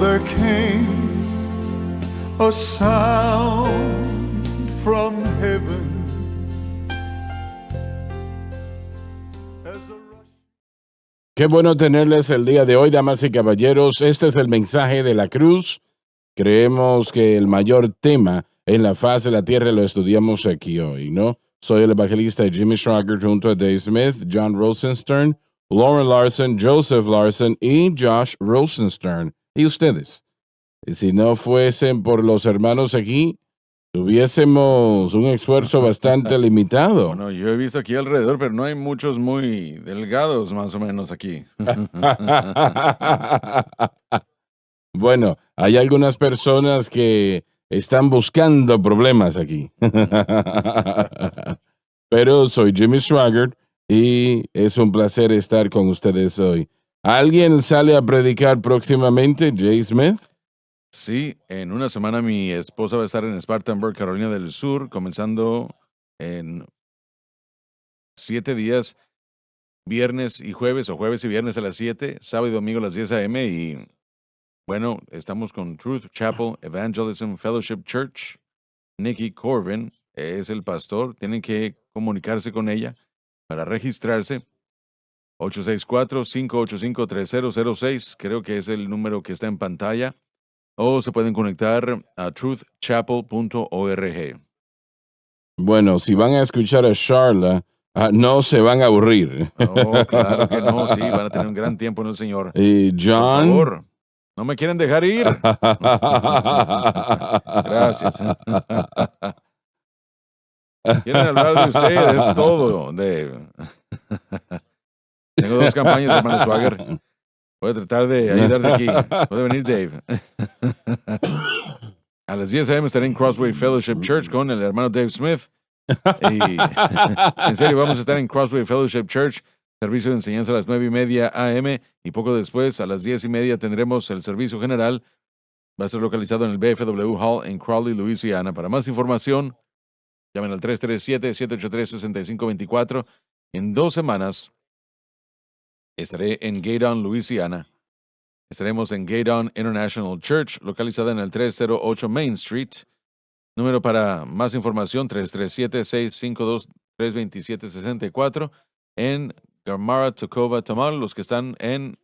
there came a sound from heaven. Qué bueno tenerles el día de hoy, damas y caballeros. Este es el mensaje de la cruz. Creemos que el mayor tema en la faz de la tierra lo estudiamos aquí hoy, ¿no? Soy el evangelista Jimmy Schrager junto a Dave Smith, John Rosenstern, Lauren Larson, Joseph Larson y Josh Rosenstern. ¿Y ustedes? Si no fuesen por los hermanos aquí, tuviésemos un esfuerzo bastante limitado. Bueno, yo he visto aquí alrededor, pero no hay muchos muy delgados más o menos aquí. Bueno, hay algunas personas que están buscando problemas aquí. Pero soy Jimmy Swaggart y es un placer estar con ustedes hoy. ¿Alguien sale a predicar próximamente, Jay Smith? Sí, en una semana mi esposa va a estar en Spartanburg, Carolina del Sur, comenzando en 7 días, viernes y jueves, o jueves y viernes a las 7, sábado y domingo a las 10 a.m. Y bueno, estamos con Truth Chapel Evangelism Fellowship Church. Nikki Corbin es el pastor. Tienen que comunicarse con ella para registrarse. 864-585-3006, creo que es el número que está en pantalla. O se pueden conectar a truthchapel.org. Bueno, si van a escuchar a Charla, no se van a aburrir. Oh, claro que no, sí, van a tener un gran tiempo en el Señor. Y John. Por favor, no me quieren dejar ir. Gracias. Quieren hablar de usted, es todo, Dave. Tengo 2 campañas, hermano Swagger. Voy a tratar de ayudarte aquí. Puede venir Dave. A las 10 a.m. estaré en Crossway Fellowship Church con el hermano Dave Smith. Y en serio, vamos a estar en Crossway Fellowship Church, servicio de enseñanza a las 9:30 a.m. y poco después, a las 10:30, tendremos el servicio general. Va a ser localizado en el BFW Hall en Crowley, Louisiana. Para más información, llamen al 337-783-6524. En 2 semanas estaré en Gaydon, Louisiana. Estaremos en Gaydon International Church, localizada en el 308 Main Street. Número para más información, 337-652-327-64. En Gamara, Tocova, Tamal, los que están en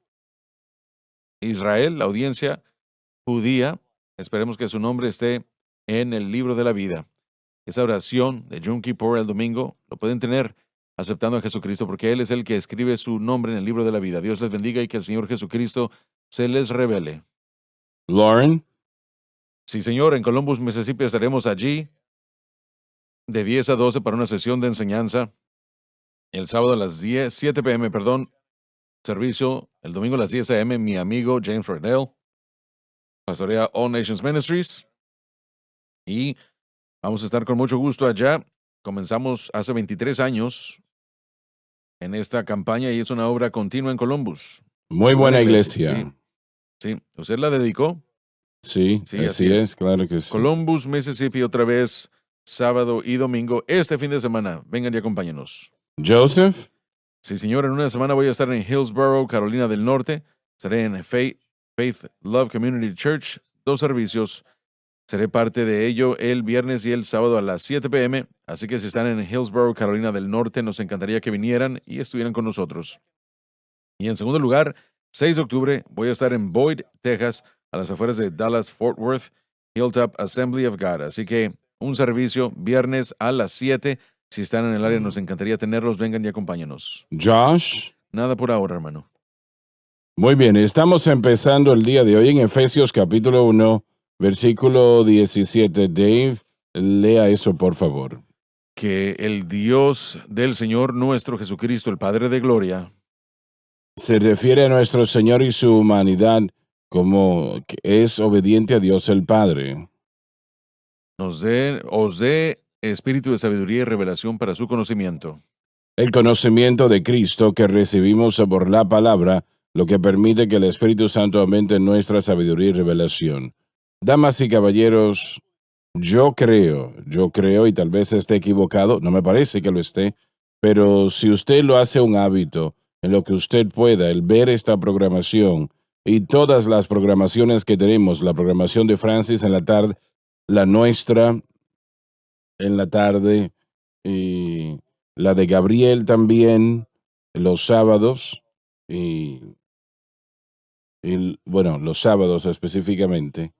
Israel, la audiencia judía. Esperemos que su nombre esté en el libro de la vida. Esa oración de Yom Kippur el domingo lo pueden tener aceptando a Jesucristo, porque Él es el que escribe su nombre en el libro de la vida. Dios les bendiga y que el Señor Jesucristo se les revele. Lauren. Sí, señor, en Columbus, Mississippi estaremos allí de 10 a 12 para una sesión de enseñanza. El sábado a las 7 p.m., servicio. El domingo a las 10 a.m., mi amigo James Redell pastorea All Nations Ministries. Y vamos a estar con mucho gusto allá. Comenzamos hace 23 años en esta campaña y es una obra continua en Columbus. Muy buena iglesia. Sí. ¿Usted la dedicó? Sí, así es, claro que sí. Columbus, Mississippi, otra vez, sábado y domingo, este fin de semana. Vengan y acompáñenos. Joseph. Sí, señor, en una semana voy a estar en Hillsborough, Carolina del Norte. Estaré en Faith Love Community Church, 2 servicios. Seré parte de ello el viernes y el sábado a las 7 p.m. Así que si están en Hillsborough, Carolina del Norte, nos encantaría que vinieran y estuvieran con nosotros. Y en segundo lugar, 6 de octubre, voy a estar en Boyd, Texas, a las afueras de Dallas-Fort Worth, Hilltop Assembly of God. Así que un servicio viernes a las 7. Si están en el área, nos encantaría tenerlos. Vengan y acompáñenos. Josh. Nada por ahora, hermano. Muy bien, estamos empezando el día de hoy en Efesios capítulo 1, versículo 17. Dave, lea eso, por favor. Que el Dios del Señor nuestro Jesucristo, el Padre de Gloria, se refiere a nuestro Señor y su humanidad como que es obediente a Dios el Padre. os dé espíritu de sabiduría y revelación para su conocimiento. El conocimiento de Cristo que recibimos por la palabra, lo que permite que el Espíritu Santo aumente nuestra sabiduría y revelación. Damas y caballeros, yo creo, y tal vez esté equivocado, no me parece que lo esté, pero si usted lo hace un hábito, en lo que usted pueda, el ver esta programación, y todas las programaciones que tenemos, la programación de Francis en la tarde, la nuestra en la tarde, y la de Gabriel también, los sábados, y, bueno, los sábados específicamente.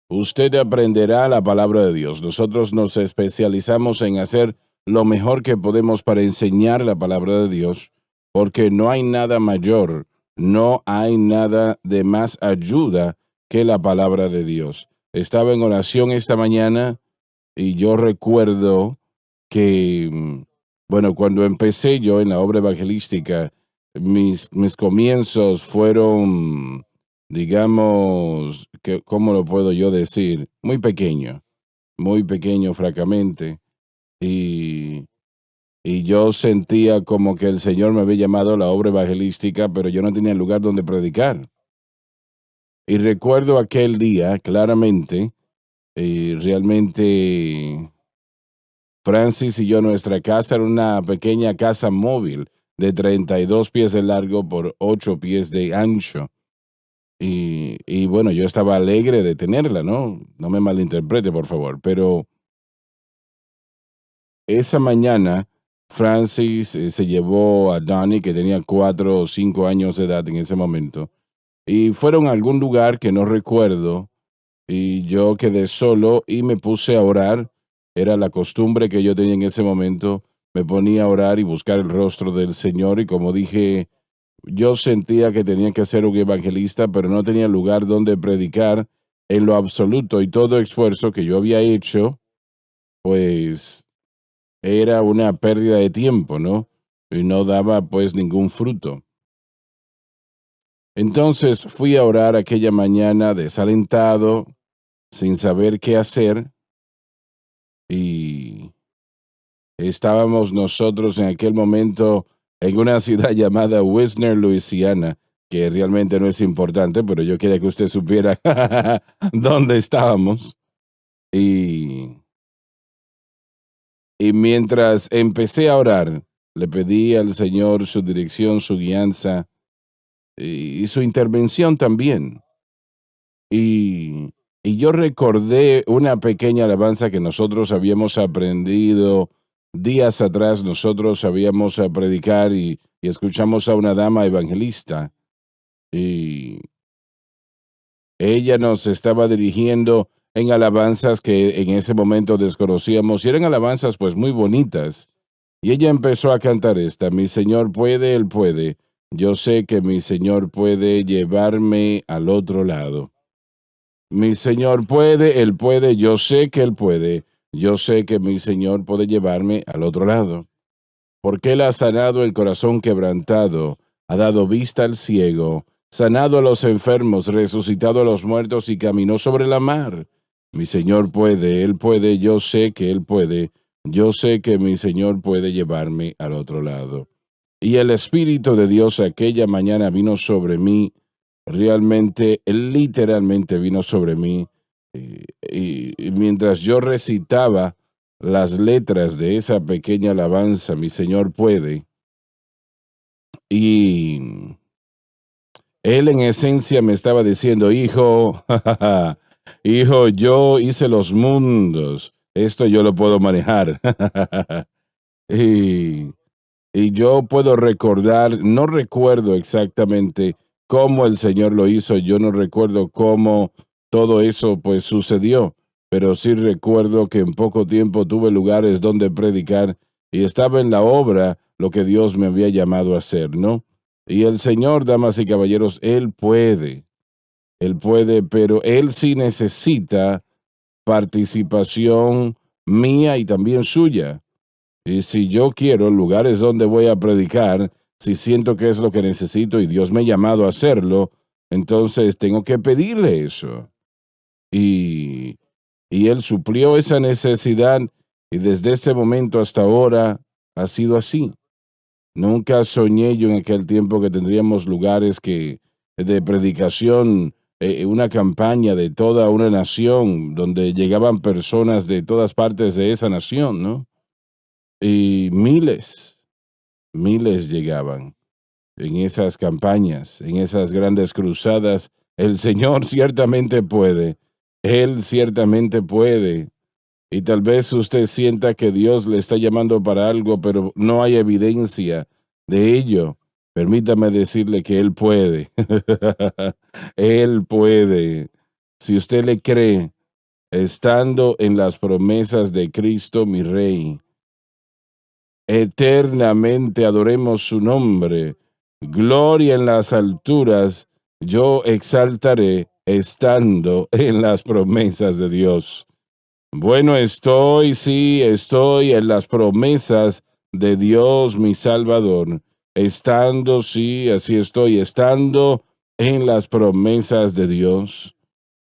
Usted aprenderá la palabra de Dios. Nosotros nos especializamos en hacer lo mejor que podemos para enseñar la palabra de Dios, porque no hay nada mayor, no hay nada de más ayuda que la palabra de Dios. Estaba en oración esta mañana y yo recuerdo que, bueno, cuando empecé yo en la obra evangelística, mis comienzos fueron, digamos, que, ¿cómo lo puedo yo decir? Muy pequeño, francamente. Y, y yo sentía como que el Señor me había llamado a la obra evangelística, pero yo no tenía lugar donde predicar. Y recuerdo aquel día claramente, y realmente Francis y yo, nuestra casa era una pequeña casa móvil de 32 pies de largo por 8 pies de ancho. Y bueno, yo estaba alegre de tenerla, ¿no? No me malinterprete, por favor. Pero esa mañana, Francis se llevó a Donnie, que tenía 4 o 5 años de edad en ese momento, y fueron a algún lugar que no recuerdo, y yo quedé solo y me puse a orar. Era la costumbre que yo tenía en ese momento. Me ponía a orar y buscar el rostro del Señor, y como dije, yo sentía que tenía que ser un evangelista, pero no tenía lugar donde predicar en lo absoluto, y todo esfuerzo que yo había hecho, pues era una pérdida de tiempo, ¿no? Y no daba pues ningún fruto. Entonces fui a orar aquella mañana desalentado, sin saber qué hacer, y estábamos nosotros en aquel momento en una ciudad llamada Wisner, Luisiana, que realmente no es importante, pero yo quería que usted supiera dónde estábamos. Y, y mientras empecé a orar, le pedí al Señor su dirección, su guianza y su intervención también. Y, y yo recordé una pequeña alabanza que nosotros habíamos aprendido días atrás. Nosotros habíamos a predicar y escuchamos a una dama evangelista, y ella nos estaba dirigiendo en alabanzas que en ese momento desconocíamos, y eran alabanzas pues muy bonitas. Y ella empezó a cantar esta: mi Señor puede, Él puede. Yo sé que mi Señor puede llevarme al otro lado. Mi Señor puede, Él puede, yo sé que Él puede. Yo sé que mi Señor puede llevarme al otro lado. Porque Él ha sanado el corazón quebrantado, ha dado vista al ciego, sanado a los enfermos, resucitado a los muertos y caminó sobre la mar. Mi Señor puede, Él puede, yo sé que Él puede. Yo sé que mi Señor puede llevarme al otro lado. Y el Espíritu de Dios aquella mañana vino sobre mí. Realmente, Él literalmente vino sobre mí, y mientras yo recitaba las letras de esa pequeña alabanza, mi Señor puede, y Él en esencia me estaba diciendo: hijo, hijo, yo hice los mundos, esto yo lo puedo manejar. y, y yo puedo recordar, no recuerdo exactamente cómo el Señor lo hizo, yo no recuerdo cómo todo eso pues sucedió, pero sí recuerdo que en poco tiempo tuve lugares donde predicar y estaba en la obra lo que Dios me había llamado a hacer, ¿no? Y el Señor, damas y caballeros, Él puede, pero Él sí necesita participación mía y también suya. Y si yo quiero lugares donde voy a predicar, si siento que es lo que necesito y Dios me ha llamado a hacerlo, entonces tengo que pedirle eso. Y, y Él suplió esa necesidad, y desde ese momento hasta ahora ha sido así. Nunca soñé yo en aquel tiempo que tendríamos lugares que de predicación, una campaña de toda una nación, donde llegaban personas de todas partes de esa nación, ¿no? Y miles llegaban. en esas campañas, en esas grandes cruzadas. El Señor ciertamente puede. Él ciertamente puede. Y tal vez usted sienta que Dios le está llamando para algo, pero no hay evidencia de ello. Permítame decirle que Él puede. Él puede. Si usted le cree, estando en las promesas de Cristo, mi Rey, eternamente adoremos su nombre. Gloria en las alturas, yo exaltaré estando en las promesas de Dios. Bueno, sí, estoy en las promesas de Dios, mi Salvador. Estando, sí, así estoy, estando en las promesas de Dios.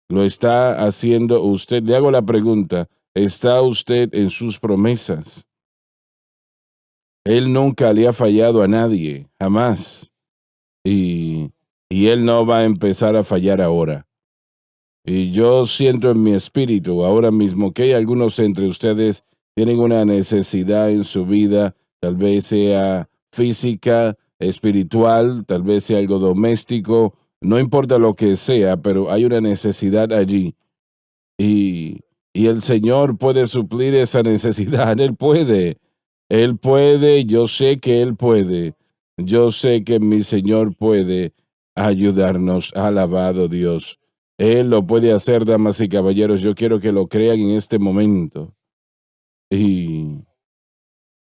Lo está haciendo usted. Le hago la pregunta, ¿está usted en sus promesas? Él nunca le ha fallado a nadie, jamás. Y Él no va a empezar a fallar ahora. Y yo siento en mi espíritu ahora mismo que hay algunos entre ustedes tienen una necesidad en su vida, tal vez sea física, espiritual, tal vez sea algo doméstico, no importa lo que sea, pero hay una necesidad allí. Y, y el Señor puede suplir esa necesidad, Él puede, yo sé que Él puede, yo sé que mi Señor puede ayudarnos, alabado Dios. Él lo puede hacer, damas y caballeros. Yo quiero que lo crean en este momento. Y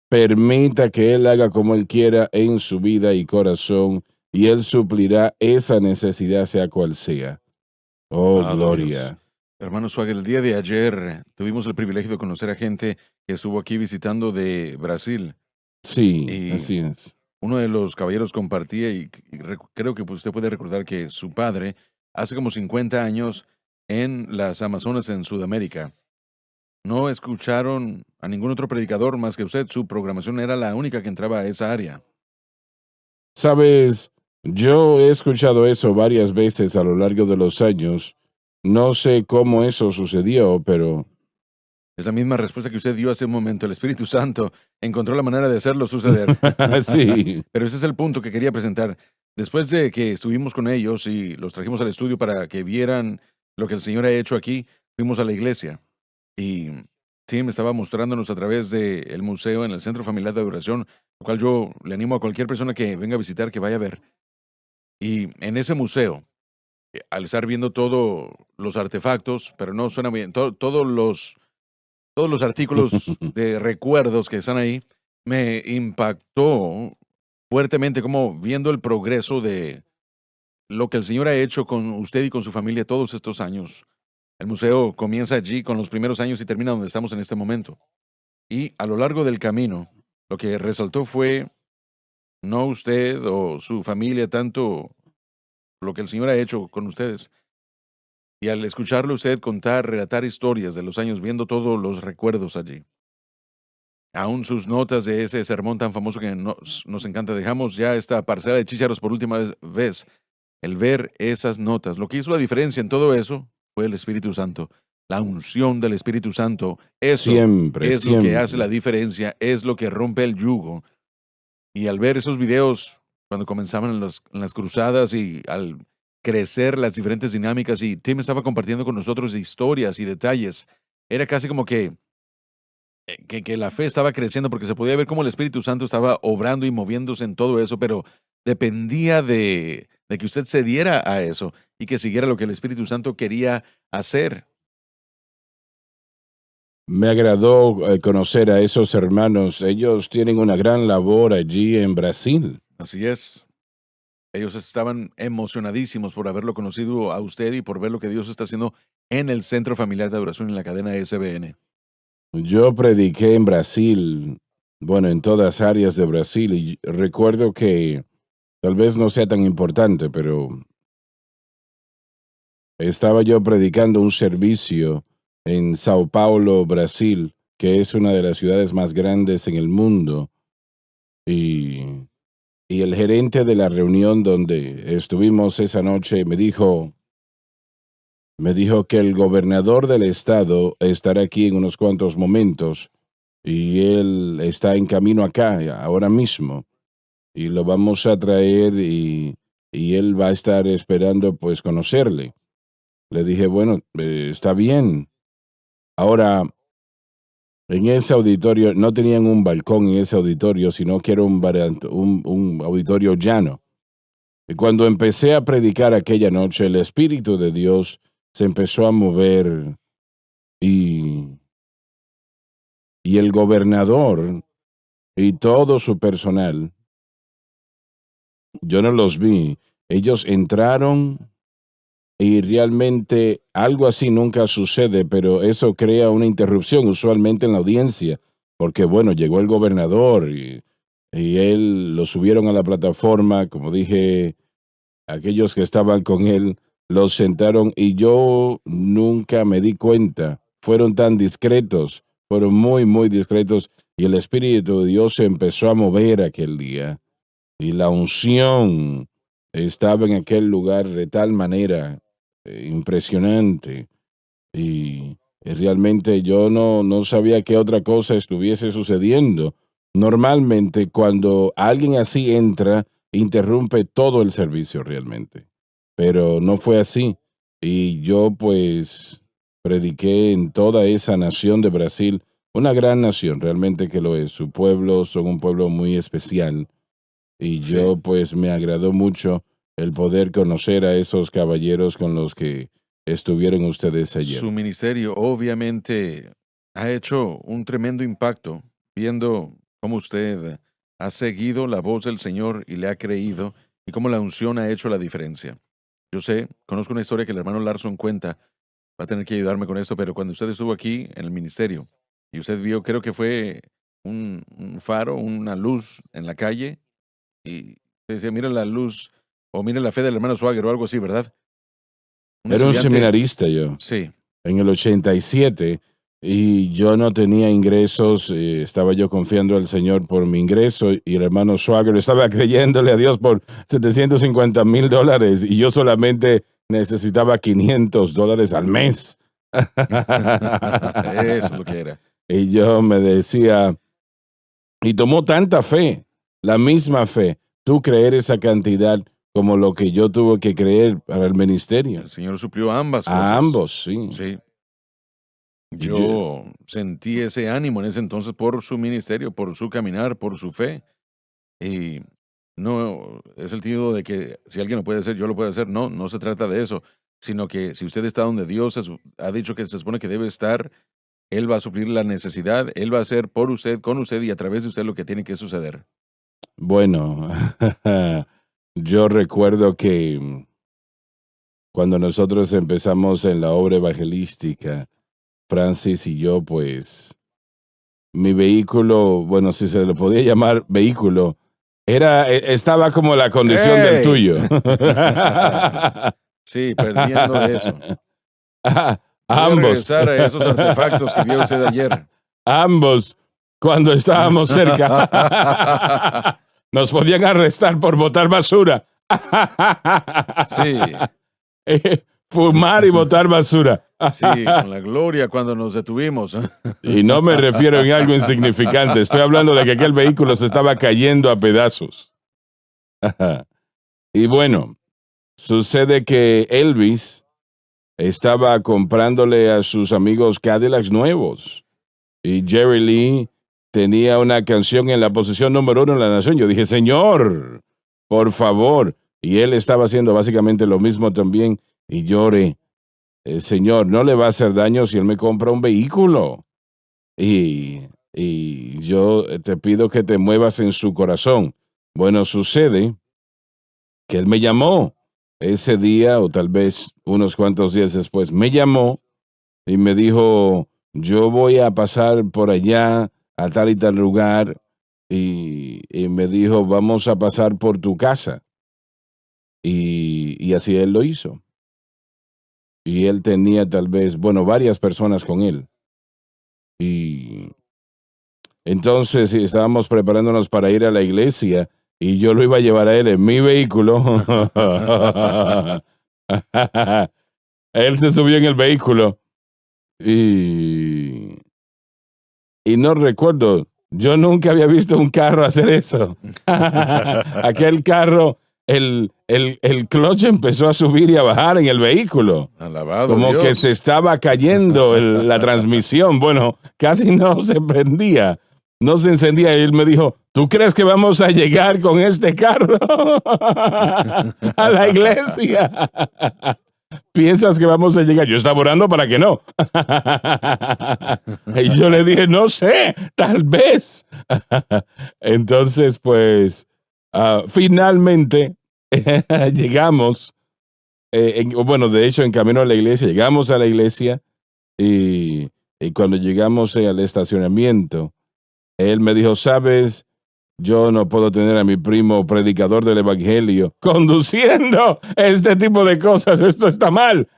permita que Él haga como Él quiera en su vida y corazón, y Él suplirá esa necesidad, sea cual sea. Oh, Amado Dios. gloria. Hermano Swagger, el día de ayer tuvimos el privilegio de conocer a gente que estuvo aquí visitando de Brasil. Sí, Y así es. uno de los caballeros compartía, y creo que usted puede recordar que su padre, hace como 50 años, en las Amazonas, en Sudamérica, no escucharon a ningún otro predicador más que usted. Su programación era la única que entraba a esa área. Sabes, yo he escuchado eso varias veces a lo largo de los años. No sé cómo eso sucedió, pero Es la misma respuesta que usted dio hace un momento. El Espíritu Santo encontró la manera de hacerlo suceder. sí. Pero ese es el punto que quería presentar. Después de que estuvimos con ellos y los trajimos al estudio para que vieran lo que el Señor ha hecho aquí, fuimos a la iglesia. Y Tim estaba mostrándonos a través del museo en el Centro Familiar de Adoración, lo cual yo le animo a cualquier persona que venga a visitar que vaya a ver. Y en ese museo, al estar viendo todos los artefactos, pero no suena bien, todos los artículos de recuerdos que están ahí, me impactó fuertemente como viendo el progreso de lo que el Señor ha hecho con usted y con su familia todos estos años. El museo comienza allí con los primeros años y termina donde estamos en este momento. Y a lo largo del camino, lo que resaltó fue no usted o su familia, tanto lo que el Señor ha hecho con ustedes. Y al escucharlo usted contar, relatar historias de los años, viendo todos los recuerdos allí. Aún sus notas de ese sermón tan famoso que nos encanta. Dejamos ya esta parcela de chícharos por última vez. El ver esas notas. Lo que hizo la diferencia en todo eso fue el Espíritu Santo. La unción del Espíritu Santo. Eso Siempre, es lo que hace la siempre. diferencia. Es lo que rompe el yugo. Y al ver esos videos, cuando comenzaban en las cruzadas y al crecer las diferentes dinámicas, y Tim estaba compartiendo con nosotros historias y detalles, era casi como que la fe estaba creciendo porque se podía ver cómo el Espíritu Santo estaba obrando y moviéndose en todo eso, pero dependía de que usted se diera a eso y que siguiera lo que el Espíritu Santo quería hacer. Me agradó conocer a esos hermanos. Ellos tienen una gran labor allí en Brasil. Así es. Ellos estaban emocionadísimos por haberlo conocido a usted y por ver lo que Dios está haciendo en el Centro Familiar de Adoración en la cadena SBN. Yo prediqué en Brasil, bueno, en todas áreas de Brasil, y recuerdo que tal vez no sea tan importante, pero estaba yo predicando un servicio en Sao Paulo, Brasil, que es una de las ciudades más grandes en el mundo, y, y el gerente de la reunión donde estuvimos esa noche me dijo que el gobernador del estado estará aquí en unos cuantos momentos y él está en camino acá ahora mismo. y lo vamos a traer y él va a estar esperando pues conocerle. Le dije, bueno, está bien. Ahora, en ese auditorio, no tenían un balcón en ese auditorio, sino que era un auditorio llano. Y cuando empecé a predicar aquella noche, el Espíritu de Dios se empezó a mover y, y el gobernador y todo su personal, yo no los vi, ellos entraron y realmente algo así nunca sucede, pero eso crea una interrupción usualmente en la audiencia, porque bueno, llegó el gobernador y él lo subieron a la plataforma, como dije, aquellos que estaban con él los sentaron y yo nunca me di cuenta, fueron tan discretos, fueron muy, muy discretos y el Espíritu de Dios se empezó a mover aquel día y la unción estaba en aquel lugar de tal manera impresionante y realmente yo no sabía qué otra cosa estuviese sucediendo. Normalmente cuando alguien así entra, interrumpe todo el servicio realmente, pero no fue así. Y yo pues prediqué en toda esa nación de Brasil, una gran nación, realmente que lo es. Su pueblo son un pueblo muy especial y Sí. yo pues me agradó mucho el poder conocer a esos caballeros con los que estuvieron ustedes Su ayer. ministerio obviamente ha hecho un tremendo impacto viendo cómo usted ha seguido la voz del Señor y le ha creído y cómo la unción ha hecho la diferencia. Yo sé, conozco una historia que el hermano Larson cuenta, va a tener que ayudarme con esto, pero cuando usted estuvo aquí en el ministerio y usted vio, creo que fue un faro, una luz en la calle y decía, mira la luz o mira la fe del hermano Swagger o algo así, ¿verdad? Un Era un estudiante, seminarista yo, sí. en el 87, y yo no tenía ingresos, estaba yo confiando al Señor por mi ingreso, y el hermano Swagger estaba creyéndole a Dios por $750,000, y yo solamente necesitaba $500 al mes. Eso es lo que era. Y yo me decía, y tomó tanta fe, la misma fe, tú creer esa cantidad como lo que yo tuve que creer para el ministerio. El Señor suplió ambas A cosas. ambos, sí. Sí. Y yo- Yo sentí ese ánimo en ese entonces por su ministerio, por su caminar, por su fe. Y no es el sentido de que si alguien lo puede hacer, yo lo puedo hacer. No, no se trata de eso, sino que si usted está donde Dios ha dicho que se supone que debe estar, Él va a suplir la necesidad, Él va a hacer por usted, con usted y a través de usted lo que tiene que suceder. bueno, yo recuerdo que cuando nosotros empezamos en la obra evangelística, Francis y yo, pues, mi vehículo, bueno, si se le podía llamar vehículo, estaba como la condición del ¡Ey! tuyo. Sí, perdiendo eso. Voy a Ambos. regresar a esos artefactos que vio usted ayer. Ambos, cuando estábamos cerca, nos podían arrestar por botar basura. Sí, Fumar y botar basura. sí, con la gloria cuando nos detuvimos. Y no me refiero en algo insignificante, estoy hablando de que aquel vehículo se estaba cayendo a pedazos. Y bueno, sucede que Elvis estaba comprándole a sus amigos Cadillacs nuevos. Y Jerry Lee tenía una canción en la posición número 1 en la nación. Yo dije, Señor, por favor. Y él estaba haciendo básicamente lo mismo también. Y lloré, Señor, no le va a hacer daño si él me compra un vehículo. Y yo te pido que te muevas en su corazón. Bueno, sucede que él me llamó ese día, o tal vez unos cuantos días después, me llamó y me dijo, yo voy a pasar por allá a tal y tal lugar, y me dijo, vamos a pasar por tu casa. Y así él lo hizo. Y él tenía tal vez, bueno, varias personas con él. Y entonces estábamos preparándonos para ir a la iglesia y yo lo iba a llevar a él en mi vehículo. Él se subió en el vehículo y no recuerdo, Yo nunca había visto un carro hacer eso. Aquel carro, el clutch empezó a subir y a bajar en el vehículo. Alabado Como Dios. que se estaba cayendo la transmisión. Bueno, casi no se prendía, no se encendía. Y él me dijo, ¿tú crees que vamos a llegar con este carro a la iglesia? ¿Piensas que vamos a llegar? Yo estaba orando para que no. Y yo le dije, no sé, tal vez. Entonces, pues, finalmente llegamos. Bueno, de hecho, en camino a la iglesia, llegamos a la iglesia y cuando llegamos al estacionamiento, él me dijo, ¿sabes? Yo no puedo tener a mi primo predicador del evangelio conduciendo este tipo de cosas. Esto está mal.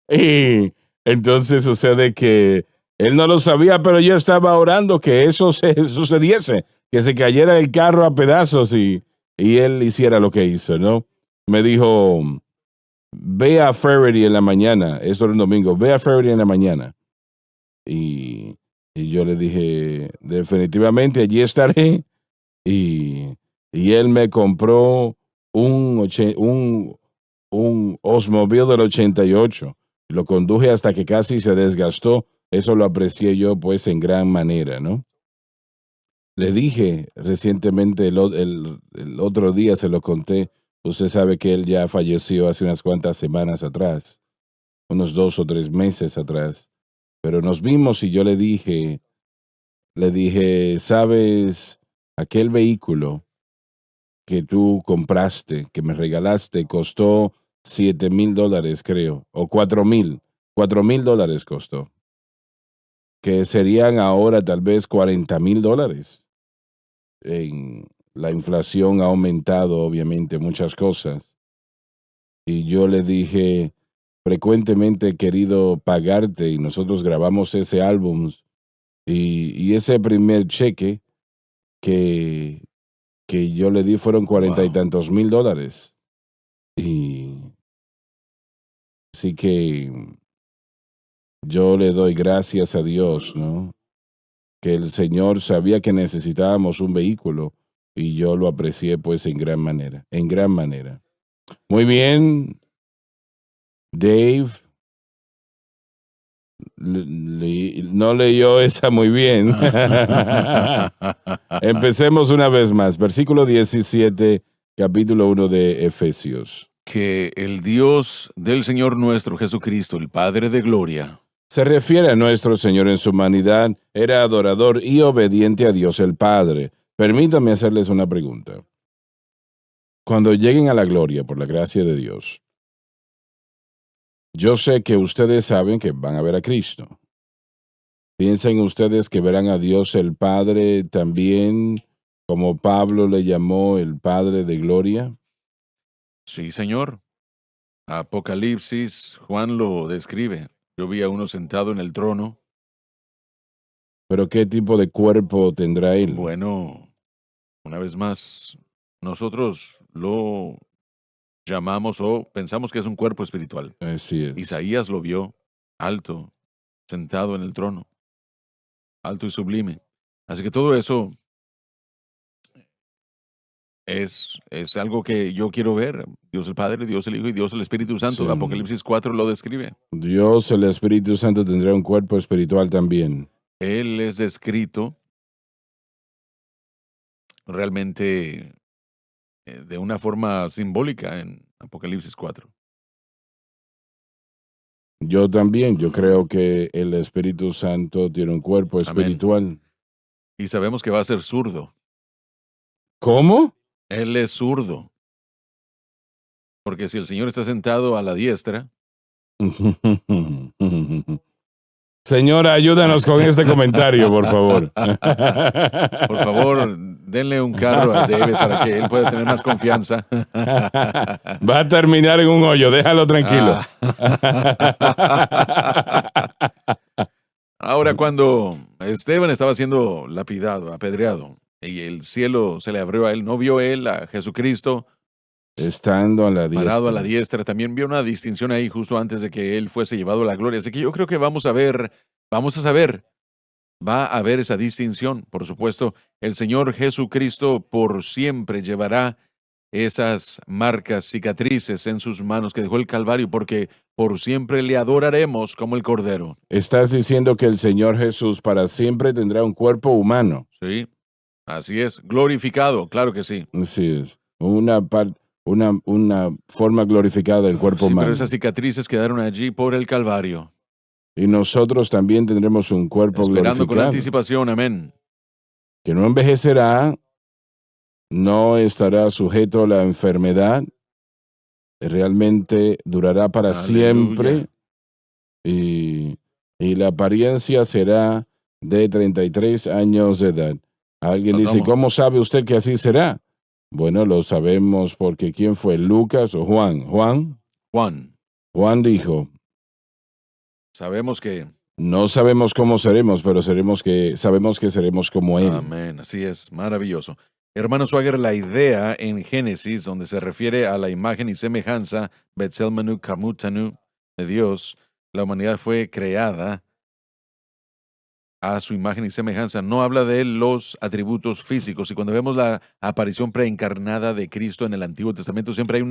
Y entonces sucede que él no lo sabía, pero yo estaba orando que eso se sucediese, que se cayera el carro a pedazos y él hiciera lo que hizo, ¿no? Me dijo, ve a Faraday en la mañana. Eso era un domingo. Ve a Faraday en la mañana. Y yo le dije, definitivamente allí estaré. Y él me compró un Oldsmobile del 88. Lo conduje hasta que casi se desgastó. Eso lo aprecié yo, pues, en gran manera, ¿no? Le dije recientemente, el otro día se lo conté. Usted sabe que él ya falleció hace unas cuantas semanas atrás, unos 2 o 3 meses atrás. Pero nos vimos y yo le dije, ¿sabes? Aquel vehículo que tú compraste, que me regalaste, costó $7,000, creo, o $4,000 costó, que serían ahora tal vez $40,000. La inflación ha aumentado, obviamente, muchas cosas. Y yo le dije, frecuentemente he querido pagarte, y nosotros grabamos ese álbum, y ese primer cheque que yo le di fueron 40 y tantos mil dólares. Y así que yo le doy gracias a Dios, ¿no? Que el Señor sabía que necesitábamos un vehículo y yo lo aprecié pues en gran manera, en gran manera. Muy bien, Dave. No leyó esa muy bien. Empecemos una vez más. Versículo 17, capítulo 1 de Efesios. Que el Dios del Señor nuestro Jesucristo, el Padre de gloria, Se refiere a nuestro Señor en su humanidad. Era adorador y obediente a Dios el Padre. Permítanme hacerles una pregunta. Cuando lleguen a la gloria por la gracia de Dios, yo sé que ustedes saben que van a ver a Cristo. ¿Piensan ustedes que verán a Dios el Padre también, como Pablo le llamó el Padre de gloria? sí, Señor. Apocalipsis, Juan lo describe. Yo vi a uno sentado en el trono. ¿Pero qué tipo de cuerpo tendrá él? Bueno, una vez más, nosotros lo llamamos o pensamos que es un cuerpo espiritual. Así es. Isaías lo vio alto, sentado en el trono, alto y sublime. Así que todo eso es algo que yo quiero ver. Dios el Padre, Dios el Hijo y Dios el Espíritu Santo. Sí. Apocalipsis 4 lo describe. Dios, el Espíritu Santo, tendrá un cuerpo espiritual también. Él es descrito realmente de una forma simbólica en Apocalipsis 4. Yo también, yo creo que el Espíritu Santo tiene un cuerpo espiritual. Y sabemos que va a ser zurdo. ¿Cómo? Él es zurdo. Porque si el Señor está sentado a la diestra, Señora, ayúdanos con este comentario, por favor. por favor, denle un carro a David para que él pueda tener más confianza. Va a terminar en un hoyo, déjalo tranquilo. Ahora, cuando Esteban estaba siendo lapidado, apedreado, y el cielo se le abrió a él, ¿no vio él a Jesucristo Estando a la diestra. parado a la diestra? También vio una distinción ahí justo antes de que él fuese llevado a la gloria. Así que yo creo que vamos a saber va a haber esa distinción. Por supuesto, el Señor Jesucristo por siempre llevará esas marcas, cicatrices en sus manos que dejó el Calvario, porque por siempre le adoraremos como el Cordero. Estás diciendo que el Señor Jesús para siempre tendrá un cuerpo humano. Sí, así es. Glorificado, claro que sí. Así es. Una forma glorificada del cuerpo Sí, pero humano. esas cicatrices quedaron allí por el Calvario. Y nosotros también tendremos un cuerpo Esperando con glorificado, anticipación, amén. que no envejecerá, no estará sujeto a la enfermedad, realmente durará para Aleluya. siempre y la apariencia será de 33 años de edad. Alguien Lo dice, tomo. ¿cómo sabe usted que así será? Bueno, lo sabemos porque ¿quién fue? ¿Lucas o Juan? Juan dijo, Sabemos que, no sabemos cómo seremos, pero sabemos que seremos como Él. amén, así es, maravilloso. Hermano Swagger, la idea en Génesis, donde se refiere a la imagen y semejanza, Betzelmenu Kamutanu, de Dios, la humanidad fue creada a su imagen y semejanza, no habla de los atributos físicos. Y cuando vemos la aparición preencarnada de Cristo en el Antiguo Testamento, siempre hay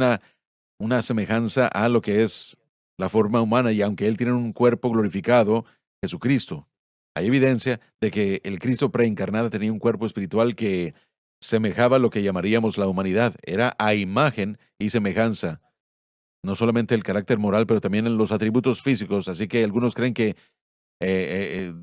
una semejanza a lo que es la forma humana, y aunque Él tiene un cuerpo glorificado, Jesucristo, hay evidencia de que el Cristo preencarnado tenía un cuerpo espiritual que semejaba lo que llamaríamos la humanidad. Era a imagen y semejanza, no solamente el carácter moral, pero también en los atributos físicos. Así que algunos creen que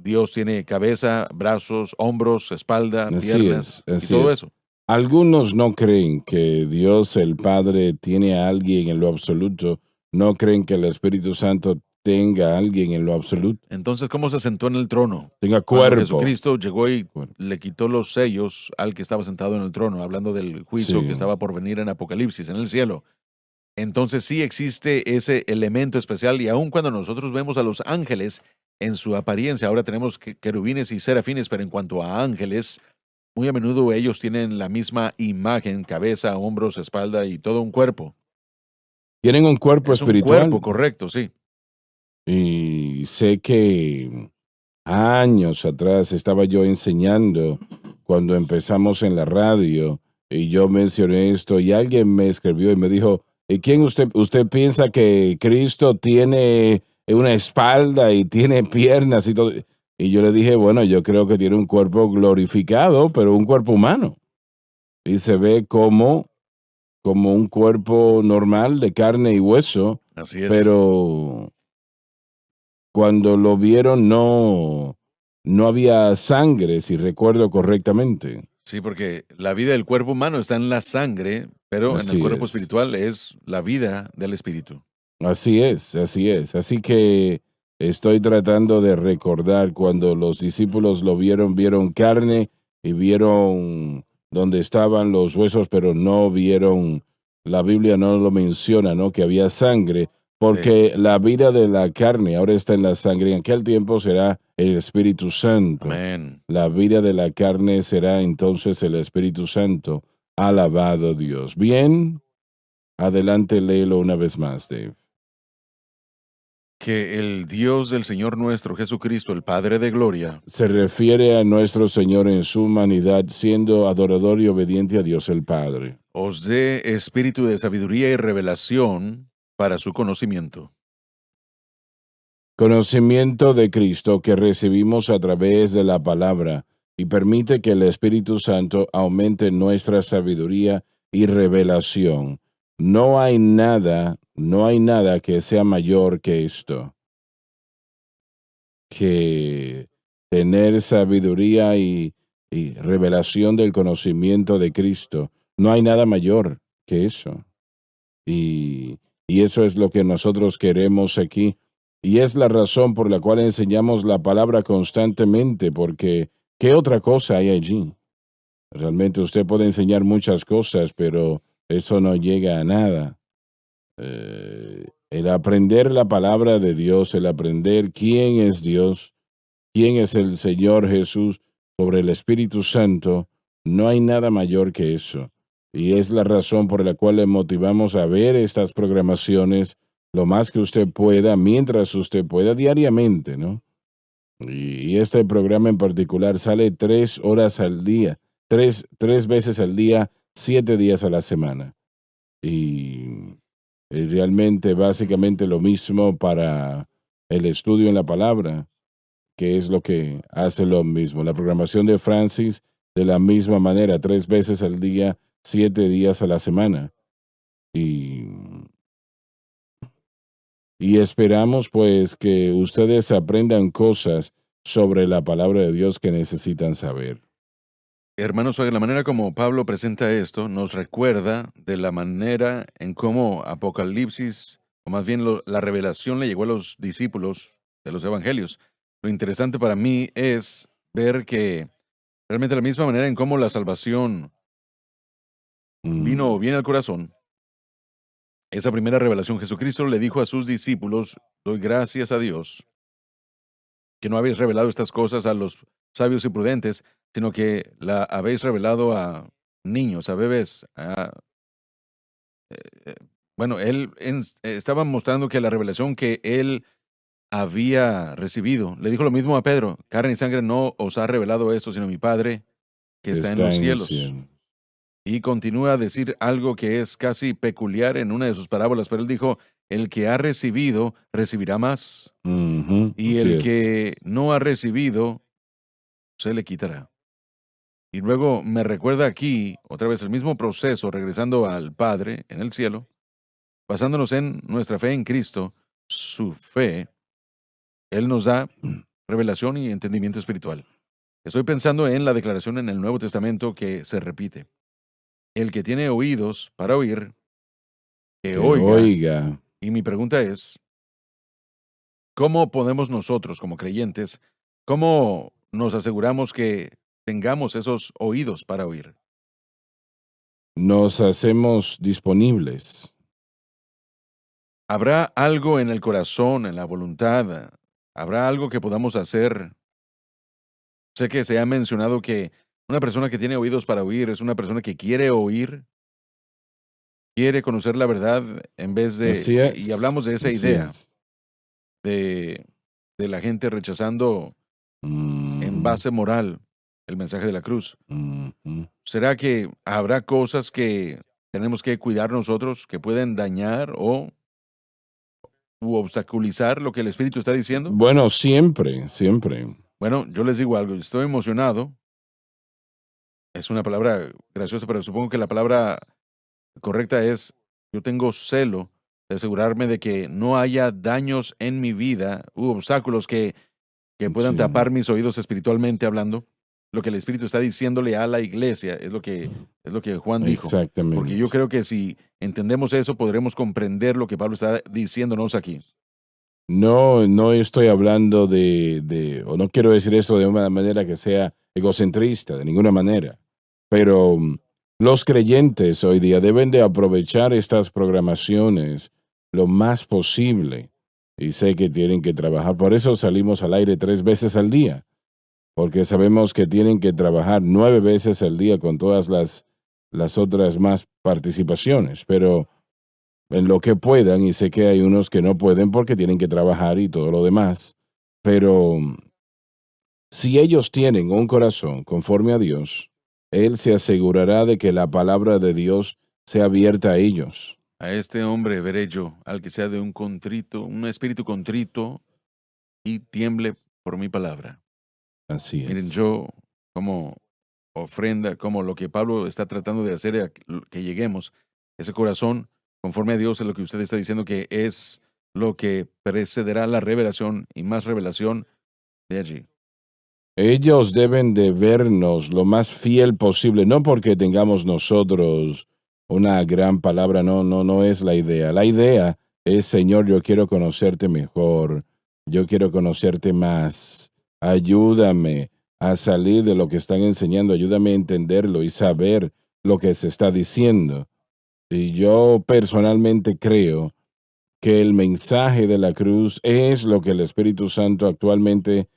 Dios tiene cabeza, brazos, hombros, espalda, Así piernas es, así y todo es. eso. Algunos no creen que Dios el Padre tiene a alguien en lo absoluto, no creen que el Espíritu Santo tenga a alguien en lo absoluto, Entonces, ¿cómo se sentó en el trono? tenga Cuando cuerpo. Jesucristo llegó y Cuerpo. le quitó los sellos al que estaba sentado en el trono, hablando del juicio Sí. que estaba por venir en Apocalipsis, en el cielo. Entonces sí existe ese elemento especial, y aun cuando nosotros vemos a los ángeles en su apariencia, ahora tenemos querubines y serafines, pero en cuanto a ángeles, muy a menudo ellos tienen la misma imagen, cabeza, hombros, espalda y todo un cuerpo. Tienen un cuerpo Es un espiritual. cuerpo, correcto, sí. Y sé que años atrás estaba yo enseñando cuando empezamos en la radio y yo mencioné esto y alguien me escribió y me dijo, ¿y quién usted piensa que Cristo tiene una espalda y tiene piernas y todo? Y yo le dije, bueno, yo creo que tiene un cuerpo glorificado, pero un cuerpo humano. Y se ve como un cuerpo normal de carne y hueso, Así es. pero cuando lo vieron no había sangre, si recuerdo correctamente. Sí, porque la vida del cuerpo humano está en la sangre, pero en Así el cuerpo es. espiritual es la vida del espíritu. Así es, así es. Así que estoy tratando de recordar cuando los discípulos lo vieron carne y vieron donde estaban los huesos, pero no vieron, la Biblia no lo menciona, ¿no? Que había sangre, porque la vida de la carne ahora está en la sangre. En aquel tiempo será el Espíritu Santo. Amén. La vida de la carne será entonces el Espíritu Santo. Alabado Dios. Bien, adelante, léelo una vez más, Dave. Que el Dios del Señor nuestro Jesucristo, el Padre de gloria, Se refiere a nuestro Señor en su humanidad, siendo adorador y obediente a Dios el Padre. os dé espíritu de sabiduría y revelación para su conocimiento. Conocimiento de Cristo que recibimos a través de la palabra y permite que el Espíritu Santo aumente nuestra sabiduría y revelación. No hay nada que sea mayor que esto, que tener sabiduría y revelación del conocimiento de Cristo. No hay nada mayor que eso. Y eso es lo que nosotros queremos aquí. Y es la razón por la cual enseñamos la palabra constantemente, porque ¿qué otra cosa hay allí? Realmente usted puede enseñar muchas cosas, pero eso no llega a nada. El aprender la palabra de Dios, el aprender quién es Dios, quién es el Señor Jesús, sobre el Espíritu Santo, no hay nada mayor que eso. Y es la razón por la cual le motivamos a ver estas programaciones lo más que usted pueda, mientras usted pueda, diariamente, ¿no? Y este programa en particular sale 3 horas al día, tres veces al día, 7 días a la semana. Y realmente, básicamente lo mismo para el estudio en la palabra, que es lo que hace lo mismo. La programación de Francis, de la misma manera, 3 veces al día, 7 días a la semana. Y, y esperamos pues que ustedes aprendan cosas sobre la palabra de Dios que necesitan saber. Hermanos, oigan, la manera como Pablo presenta esto nos recuerda de la manera en cómo Apocalipsis, o más bien la revelación le llegó a los discípulos de los evangelios. Lo interesante para mí es ver que realmente la misma manera en cómo la salvación vino Mm, bien al corazón, esa primera revelación, Jesucristo le dijo a sus discípulos, doy gracias a Dios que no habéis revelado estas cosas a los sabios y prudentes, sino que la habéis revelado a niños, a bebés. Bueno, estaba mostrando que la revelación que él había recibido, le dijo lo mismo a Pedro, carne y sangre no os ha revelado eso, sino mi Padre que está en está los en los cielos. cielos. Y continúa a decir algo que es casi peculiar en una de sus parábolas, pero él dijo, el que ha recibido, recibirá más, Ujú, y así el es. que no ha recibido, se le quitará. Y luego me recuerda aquí, otra vez, el mismo proceso, regresando al Padre en el cielo, basándonos en nuestra fe en Cristo, su fe, Él nos da revelación y entendimiento espiritual. Estoy pensando en la declaración en el Nuevo Testamento que se repite. El que tiene oídos para oír, que Que oiga. oiga. Y mi pregunta es, ¿cómo podemos nosotros como creyentes, cómo nos aseguramos que tengamos esos oídos para oír? Nos hacemos disponibles. ¿Habrá algo en el corazón, en la voluntad? ¿Habrá algo que podamos hacer? Sé que se ha mencionado que una persona que tiene oídos para oír es una persona que quiere oír, quiere conocer la verdad en vez de, Así y es, hablamos de esa así idea es. de, de la gente rechazando en Ujú, base moral el mensaje de la cruz. ujú. ¿Será que habrá cosas que tenemos que cuidar nosotros que pueden dañar o u obstaculizar lo que el Espíritu está diciendo? Bueno, siempre, siempre. Bueno, yo les digo algo, estoy emocionado. Es una palabra graciosa, pero supongo que la palabra correcta es, yo tengo celo de asegurarme de que no haya daños en mi vida u obstáculos que puedan Sí, tapar mis oídos espiritualmente hablando. Lo que el Espíritu está diciéndole a la iglesia es lo que Juan dijo. Porque yo exactamente. creo que si entendemos eso, podremos comprender lo que Pablo está diciéndonos aquí. No, no estoy hablando o no quiero decir eso de una manera que sea egocentrista, de ninguna manera. Pero los creyentes hoy día deben de aprovechar estas programaciones lo más posible. Y sé que tienen que trabajar. Por eso salimos al aire 3 veces al día, porque sabemos que tienen que trabajar 9 veces al día con todas las otras más participaciones. Pero en lo que puedan, y sé que hay unos que no pueden porque tienen que trabajar y todo lo demás, pero si ellos tienen un corazón conforme a Dios, Él se asegurará de que la palabra de Dios sea abierta a ellos. A este hombre veré yo, al que sea de un espíritu contrito y tiemble por mi palabra. Así Miren, es. yo como ofrenda, como lo que Pablo está tratando de hacer, que lleguemos, ese corazón conforme a Dios es lo que usted está diciendo que es lo que precederá la revelación y más revelación de allí. Ellos deben de vernos lo más fiel posible, no porque tengamos nosotros una gran palabra, no, no, no es la idea. La idea es, Señor, yo quiero conocerte mejor, yo quiero conocerte más. Ayúdame a salir de lo que están enseñando, ayúdame a entenderlo y saber lo que se está diciendo. Y yo personalmente creo que el mensaje de la cruz es lo que el Espíritu Santo actualmente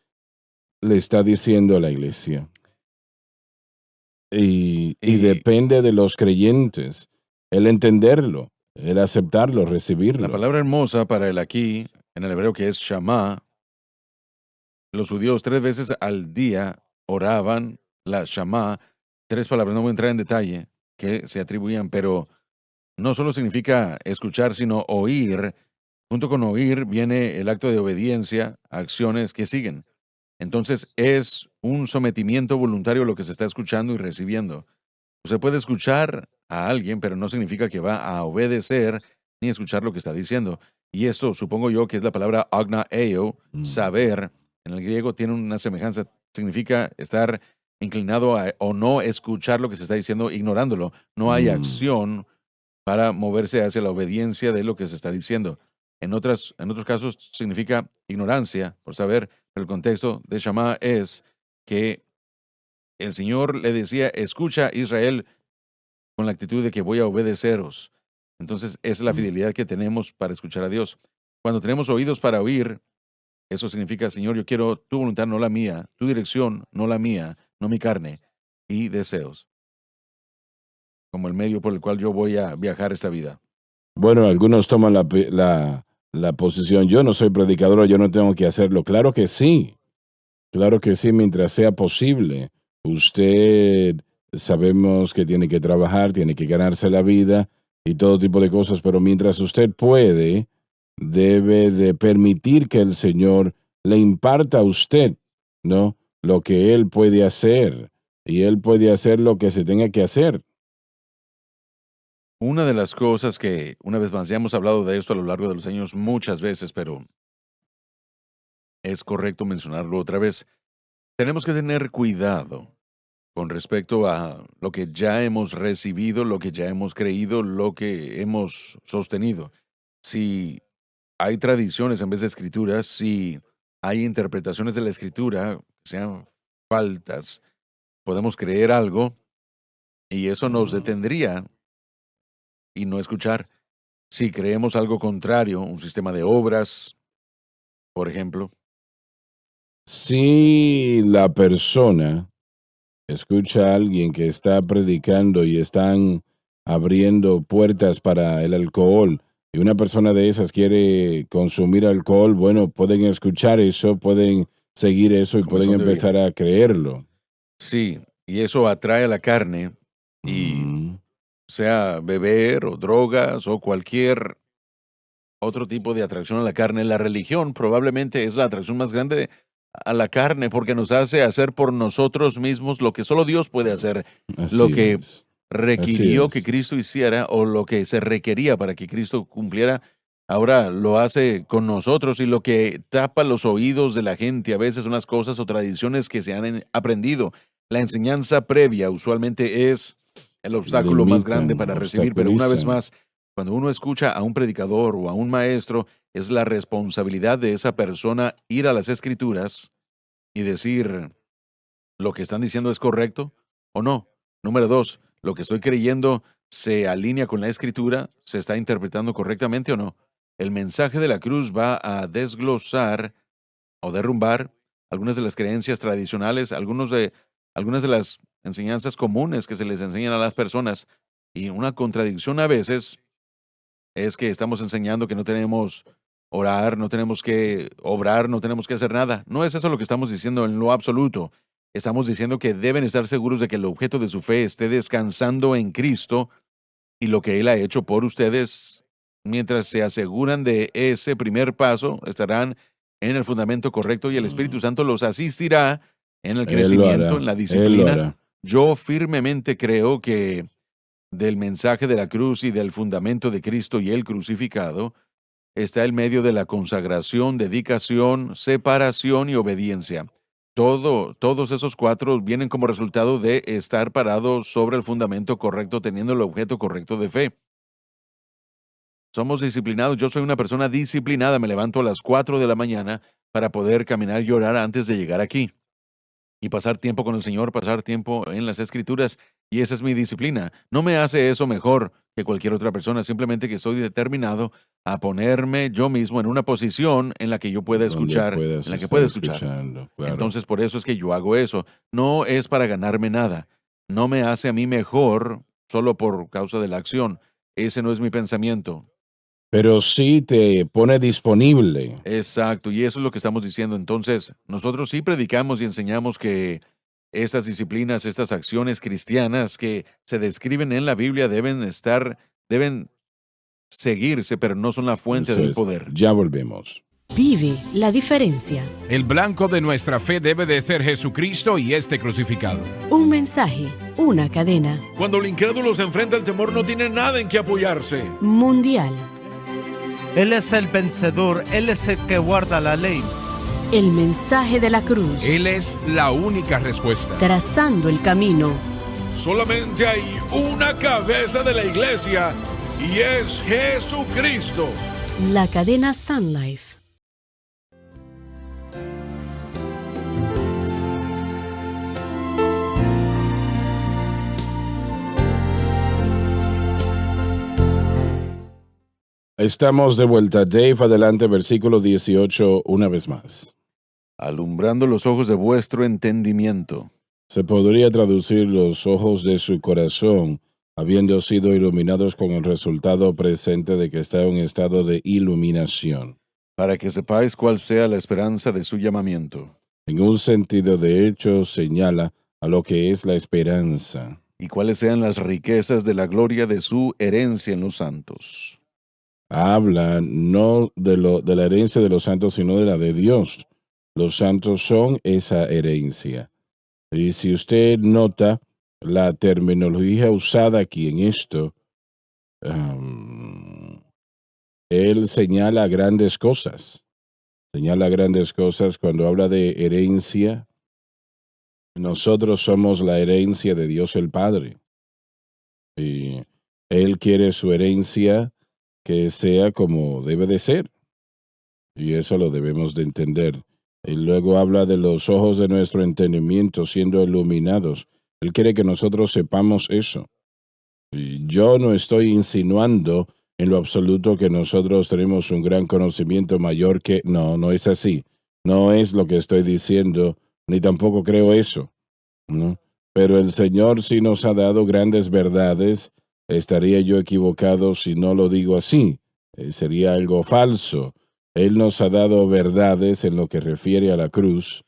le está diciendo a la iglesia. Y Y depende de los creyentes el entenderlo, el aceptarlo, la recibirlo. palabra hermosa para el aquí, en el hebreo que es Shama, Los judíos 3 veces al día oraban la Shama, 3 palabras, no voy a entrar en detalle, que se atribuían, pero no solo significa escuchar, sino oír. Junto con oír viene el acto de obediencia, acciones que siguen. Entonces es un sometimiento voluntario lo que se está escuchando y recibiendo. Usted puede escuchar a alguien, pero no significa que va a obedecer ni escuchar lo que está diciendo. Y esto supongo yo que es la palabra agna eo, saber. En el griego tiene una semejanza, significa estar inclinado a o no escuchar lo que se está diciendo, ignorándolo. No hay acción para moverse hacia la obediencia de lo que se está diciendo. En otros casos significa ignorancia, por saber, pero el contexto de Shama es que el Señor le decía, escucha Israel con la actitud de que voy a obedeceros. Entonces, esa es la fidelidad que tenemos para escuchar a Dios. Cuando tenemos oídos para oír, eso significa, Señor, yo quiero tu voluntad, no la mía, tu dirección, no la mía, no mi carne y deseos, como el medio por el cual yo voy a viajar esta vida. Bueno, algunos toman la posición, yo no soy predicador, yo no tengo que hacerlo. Claro que sí, mientras sea posible. Usted sabemos que tiene que trabajar, tiene que ganarse la vida y todo tipo de cosas, pero mientras usted puede, debe de permitir que el Señor le imparta a usted, ¿no? Lo que Él puede hacer, y Él puede hacer lo que se tenga que hacer. Una de las cosas que, una vez más, ya hemos hablado de esto a lo largo de los años muchas veces, pero es correcto mencionarlo otra vez. Tenemos que tener cuidado con respecto a lo que ya hemos recibido, lo que ya hemos creído, lo que hemos sostenido. Si hay tradiciones en vez de escrituras, si hay interpretaciones de la escritura que sean faltas, podemos creer algo y eso nos detendría y no escuchar. Si creemos algo contrario, un sistema de obras, por ejemplo, Si la persona escucha a alguien que está predicando y están abriendo puertas para el alcohol y una persona de esas quiere consumir alcohol, bueno, pueden escuchar eso, pueden seguir eso y como pueden son de oír. empezar a creerlo. Sí, y eso atrae a la carne y Mm, sea beber o drogas o cualquier otro tipo de atracción a la carne. La religión probablemente es la atracción más grande a la carne porque nos hace hacer por nosotros mismos lo que solo Dios puede hacer, lo así que es, así requirió que es. Cristo hiciera o lo que se requería para que Cristo cumpliera. Ahora lo hace con nosotros y lo que tapa los oídos de la gente a veces son las cosas o tradiciones que se han aprendido. La enseñanza previa usualmente es el obstáculo más grande Limitan, para recibir, pero una vez obstaculizan. más, cuando uno escucha a un predicador o a un maestro, es la responsabilidad de esa persona ir a las escrituras y decir, ¿lo que están diciendo es correcto o no? Número dos, ¿lo que estoy creyendo se alinea con la escritura? ¿Se está interpretando correctamente o no? El mensaje de la cruz va a desglosar o derrumbar algunas de las creencias tradicionales, algunas de las enseñanzas comunes que se les enseñan a las personas. Y una contradicción a veces es que estamos enseñando que no tenemos orar, no tenemos que obrar, no tenemos que hacer nada. No es eso lo que estamos diciendo en lo absoluto. Estamos diciendo que deben estar seguros de que el objeto de su fe esté descansando en Cristo y lo que Él ha hecho por ustedes. Mientras se aseguran de ese primer paso, estarán en el fundamento correcto y el Espíritu Mm, Santo los asistirá en el Él lo crecimiento, en hará, la Él lo disciplina. hará. Yo firmemente creo que del mensaje de la cruz y del fundamento de Cristo y el crucificado, está el medio de la consagración, dedicación, separación y obediencia. Todos esos cuatro vienen como resultado de estar parados sobre el fundamento correcto, teniendo el objeto correcto de fe. Somos disciplinados. Yo soy una persona disciplinada. Me levanto a las 4 de la mañana para poder caminar y orar antes de llegar aquí y pasar tiempo con el Señor, pasar tiempo en las Escrituras, y esa es mi disciplina. No me hace eso mejor que cualquier otra persona, simplemente que estoy determinado a ponerme yo mismo en una posición en la que yo pueda Donde escuchar, puedas en la que estar pueda escuchar. escuchando, claro. Entonces, por eso es que yo hago eso. No es para ganarme nada. No me hace a mí mejor solo por causa de la acción. Ese no es mi pensamiento. pero sí te pone disponible. Exacto, y eso es lo que estamos diciendo. Entonces, nosotros sí predicamos y enseñamos que estas disciplinas, estas acciones cristianas que se describen en la Biblia deben seguirse, pero no son la fuente Eso del es. poder. Ya volvemos. Vive la diferencia. El blanco de nuestra fe debe de ser Jesucristo y este crucificado. Un mensaje, una cadena. Cuando el incrédulo se enfrenta al temor, no tiene nada en que apoyarse. Mundial. Él es el vencedor, Él es el que guarda la ley. El mensaje de la cruz. Él es la única respuesta. Trazando el camino. Solamente hay una cabeza de la iglesia y es Jesucristo. La cadena Sun Life. Estamos de vuelta. Dave, adelante, versículo 18, una vez más. Alumbrando los ojos de vuestro entendimiento. Se podría traducir los ojos de su corazón, habiendo sido iluminados con el resultado presente de que está en un estado de iluminación. Para que sepáis cuál sea la esperanza de su llamamiento. En un sentido, de hecho, señala a lo que es la esperanza. Y cuáles sean las riquezas de la gloria de su herencia en los santos. Habla no de la herencia de los santos, sino de la de Dios. Los santos son esa herencia. Y si usted nota la terminología usada aquí en esto, él señala grandes cosas. Señala grandes cosas cuando habla de herencia. Nosotros somos la herencia de Dios el Padre. Y Él quiere su herencia que sea como debe de ser. Y eso lo debemos de entender. Y luego habla de los ojos de nuestro entendimiento siendo iluminados. Él quiere que nosotros sepamos eso. Y yo no estoy insinuando en lo absoluto que nosotros tenemos un gran conocimiento mayor que... No es así. No es lo que estoy diciendo, ni tampoco creo eso, ¿no? Pero el Señor sí nos ha dado grandes verdades. Estaría yo equivocado si no lo digo así. Sería algo falso. Él nos ha dado verdades en lo que refiere a la cruz,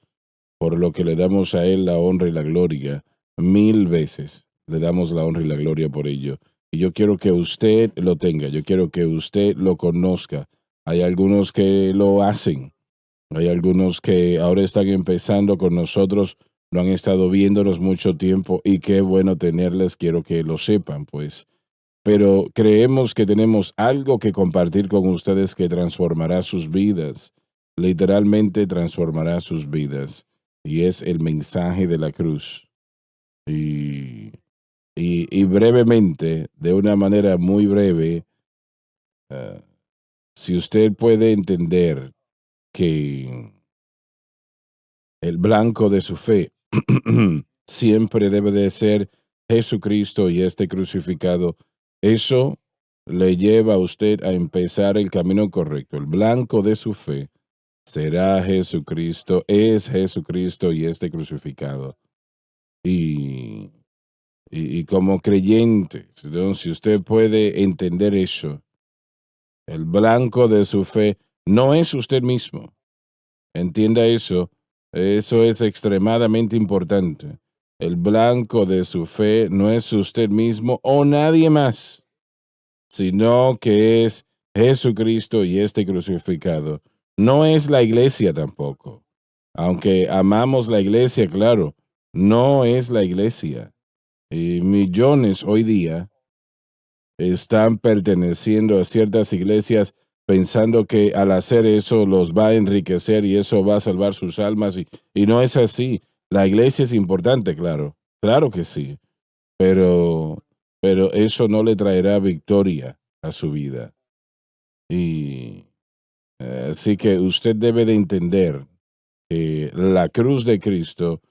por lo que le damos a Él la honra y la gloria. 1000 veces le damos la honra y la gloria por ello. Y yo quiero que usted lo tenga, yo quiero que usted lo conozca. Hay algunos que lo hacen, hay algunos que ahora están empezando con nosotros, no han estado viéndonos mucho tiempo y qué bueno tenerles, quiero que lo sepan, pues. Pero creemos que tenemos algo que compartir con ustedes que transformará sus vidas, literalmente transformará sus vidas, y es el mensaje de la cruz. Y brevemente, de una manera muy breve, si usted puede entender que el blanco de su fe siempre debe de ser Jesucristo y este crucificado, eso le lleva a usted a empezar el camino correcto. El blanco de su fe será Jesucristo, es Jesucristo y este crucificado. Y como creyentes, ¿no? Si usted puede entender eso, el blanco de su fe no es usted mismo. Entienda eso. Eso es extremadamente importante. El blanco de su fe no es usted mismo o nadie más, sino que es Jesucristo y este crucificado. No es la iglesia tampoco. Aunque amamos la iglesia, claro, no es la iglesia. Y millones hoy día están perteneciendo a ciertas iglesias pensando que al hacer eso los va a enriquecer y eso va a salvar sus almas. Y no es así. La iglesia es importante, claro. Claro que sí. Pero eso no le traerá victoria a su vida. Y así que usted debe de entender que la cruz de Cristo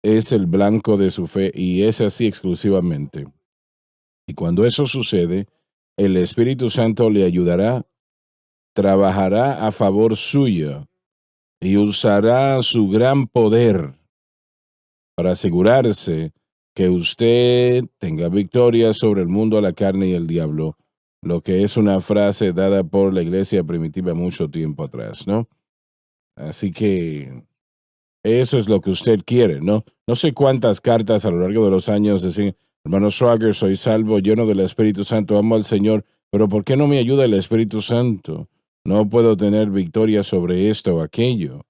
es el blanco de su fe y es así exclusivamente. Y cuando eso sucede, el Espíritu Santo le ayudará, trabajará a favor suyo y usará su gran poder para asegurarse que usted tenga victoria sobre el mundo, la carne y el diablo. lo que es una frase dada por la iglesia primitiva mucho tiempo atrás, ¿no? Así que eso es lo que usted quiere, ¿no? No sé cuántas cartas a lo largo de los años decían, hermano Swagger, soy salvo, lleno del Espíritu Santo, amo al Señor, pero ¿por qué no me ayuda el Espíritu Santo? No puedo tener victoria sobre esto o aquello.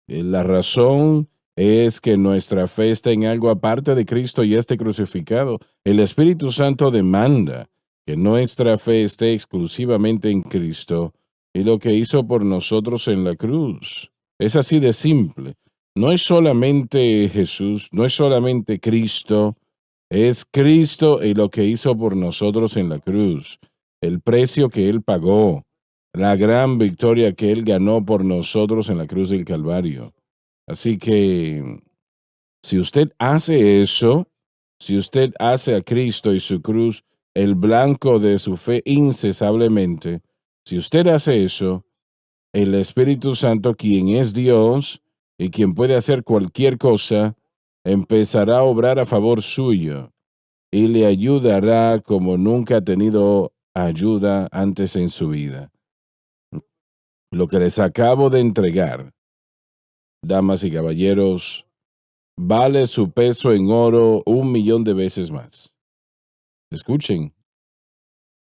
La razón es que nuestra fe está en algo aparte de Cristo y este crucificado. El Espíritu Santo demanda que nuestra fe esté exclusivamente en Cristo y lo que hizo por nosotros en la cruz. Es así de simple. No es solamente Jesús, no es solamente Cristo, es Cristo y lo que hizo por nosotros en la cruz, el precio que Él pagó, la gran victoria que Él ganó por nosotros en la cruz del Calvario. Así que si usted hace eso, si usted hace a Cristo y su cruz el blanco de su fe incesablemente, si usted hace eso, el Espíritu Santo, quien es Dios y quien puede hacer cualquier cosa, empezará a obrar a favor suyo y le ayudará como nunca ha tenido ayuda antes en su vida. Lo que les acabo de entregar, damas y caballeros, vale su peso en oro 1,000,000 de veces más. Escuchen,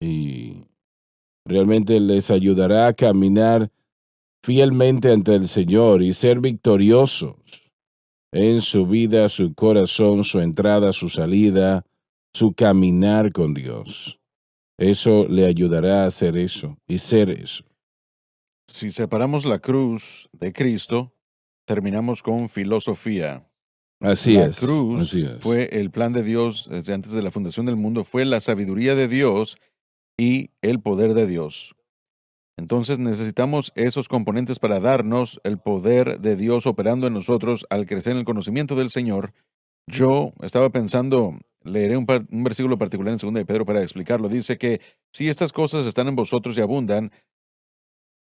y realmente les ayudará a caminar fielmente ante el Señor y ser victoriosos en su vida, su corazón, su entrada, su salida, su caminar con Dios. Eso le ayudará a hacer eso y ser eso. Si separamos la cruz de Cristo, terminamos con filosofía. Así La es. cruz Así es. fue el plan de Dios desde antes de la fundación del mundo, fue la sabiduría de Dios y el poder de Dios. Entonces necesitamos esos componentes para darnos el poder de Dios operando en nosotros al crecer en el conocimiento del Señor. Yo estaba pensando, leeré un versículo particular en 2 de Pedro para explicarlo. Dice que si estas cosas están en vosotros y abundan,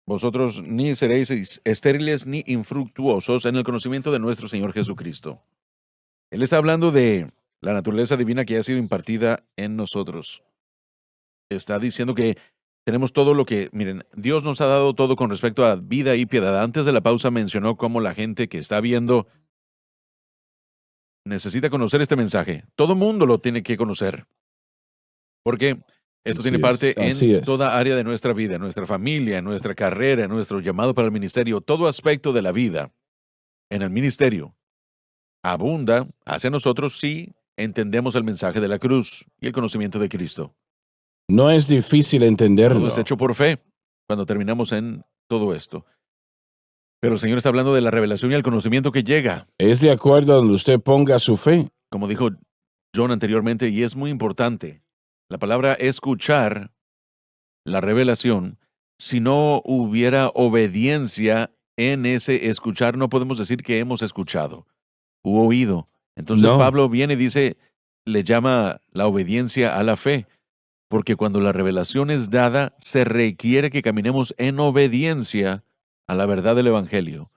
vosotros ni seréis estériles ni infructuosos en el conocimiento de nuestro Señor Jesucristo. Él está hablando de la naturaleza divina que ha sido impartida en nosotros. Está diciendo que tenemos todo lo que, miren, Dios nos ha dado todo con respecto a vida y piedad. Antes de la pausa mencionó cómo la gente que está viendo necesita conocer este mensaje. Todo mundo lo tiene que conocer. Porque esto Así tiene parte así en es. toda área de nuestra vida, en nuestra familia, en nuestra carrera, en nuestro llamado para el ministerio, todo aspecto de la vida en el ministerio abunda hacia nosotros si entendemos el mensaje de la cruz y el conocimiento de Cristo. No es difícil entenderlo. Todo es hecho por fe cuando terminamos en todo esto. Pero el Señor está hablando de la revelación y el conocimiento que llega, Es de acuerdo a donde usted ponga su fe. como dijo John anteriormente, y es muy importante. La palabra escuchar, la revelación, si no hubiera obediencia en ese escuchar, no podemos decir que hemos escuchado u oído. Entonces No. Pablo viene y dice, le llama la obediencia a la fe, porque cuando la revelación es dada, se requiere que caminemos en obediencia a la verdad del Evangelio.